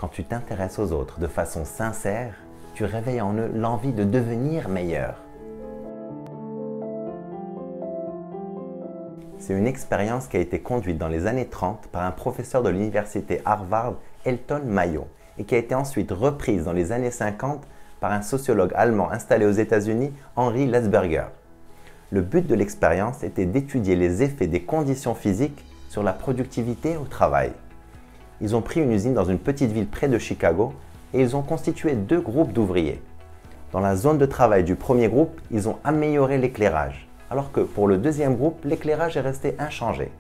Quand tu t'intéresses aux autres de façon sincère, tu réveilles en eux l'envie de devenir meilleur. C'est une expérience qui a été conduite dans les années 30 par un professeur de l'université Harvard, Elton Mayo, et qui a été ensuite reprise dans les années 50 par un sociologue allemand installé aux États-Unis, Henri Lesberger. Le but de l'expérience était d'étudier les effets des conditions physiques sur la productivité au travail. Ils ont pris une usine dans une petite ville près de Chicago et ils ont constitué deux groupes d'ouvriers. Dans la zone de travail du premier groupe, ils ont amélioré l'éclairage, alors que pour le deuxième groupe, l'éclairage est resté inchangé.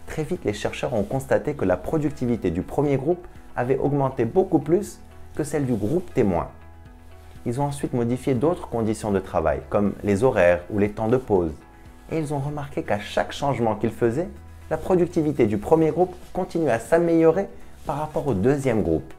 Très vite, les chercheurs ont constaté que la productivité du premier groupe avait augmenté beaucoup plus que celle du groupe témoin. Ils ont ensuite modifié d'autres conditions de travail, comme les horaires ou les temps de pause. Et ils ont remarqué qu'à chaque changement qu'ils faisaient, la productivité du premier groupe continuait à s'améliorer par rapport au deuxième groupe.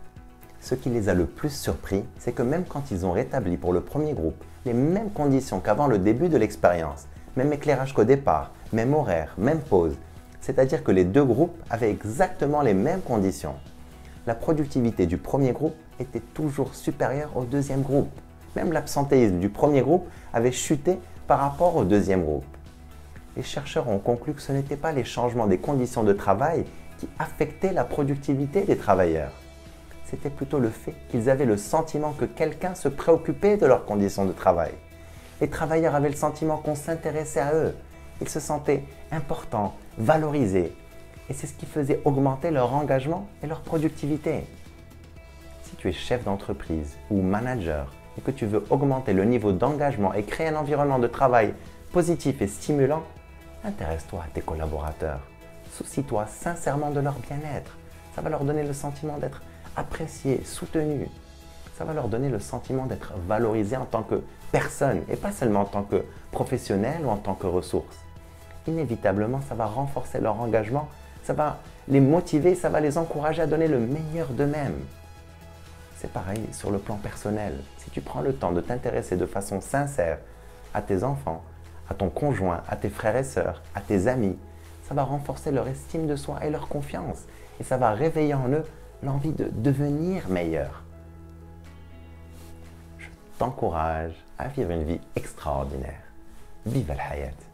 Ce qui les a le plus surpris, c'est que même quand ils ont rétabli pour le premier groupe les mêmes conditions qu'avant le début de l'expérience, même éclairage qu'au départ, même horaire, même pause, c'est-à-dire que les deux groupes avaient exactement les mêmes conditions, la productivité du premier groupe était toujours supérieure au deuxième groupe. Même l'absentéisme du premier groupe avait chuté par rapport au deuxième groupe. Les chercheurs ont conclu que ce n'étaient pas les changements des conditions de travail qui affectaient la productivité des travailleurs. C'était plutôt le fait qu'ils avaient le sentiment que quelqu'un se préoccupait de leurs conditions de travail. Les travailleurs avaient le sentiment qu'on s'intéressait à eux. Ils se sentaient importants, valorisés. Et c'est ce qui faisait augmenter leur engagement et leur productivité. Si tu es chef d'entreprise ou manager et que tu veux augmenter le niveau d'engagement et créer un environnement de travail positif et stimulant, intéresse-toi à tes collaborateurs. Soucie-toi sincèrement de leur bien-être. Ça va leur donner le sentiment d'être appréciés, soutenus. Ça va leur donner le sentiment d'être valorisés en tant que personne et pas seulement en tant que professionnel ou en tant que ressource. Inévitablement, ça va renforcer leur engagement, ça va les motiver, ça va les encourager à donner le meilleur d'eux-mêmes. C'est pareil sur le plan personnel. Si tu prends le temps de t'intéresser de façon sincère à tes enfants, à ton conjoint, à tes frères et sœurs, à tes amis, ça va renforcer leur estime de soi et leur confiance. Et ça va réveiller en eux l'envie de devenir meilleur. Je t'encourage à vivre une vie extraordinaire. Vive al-hayat!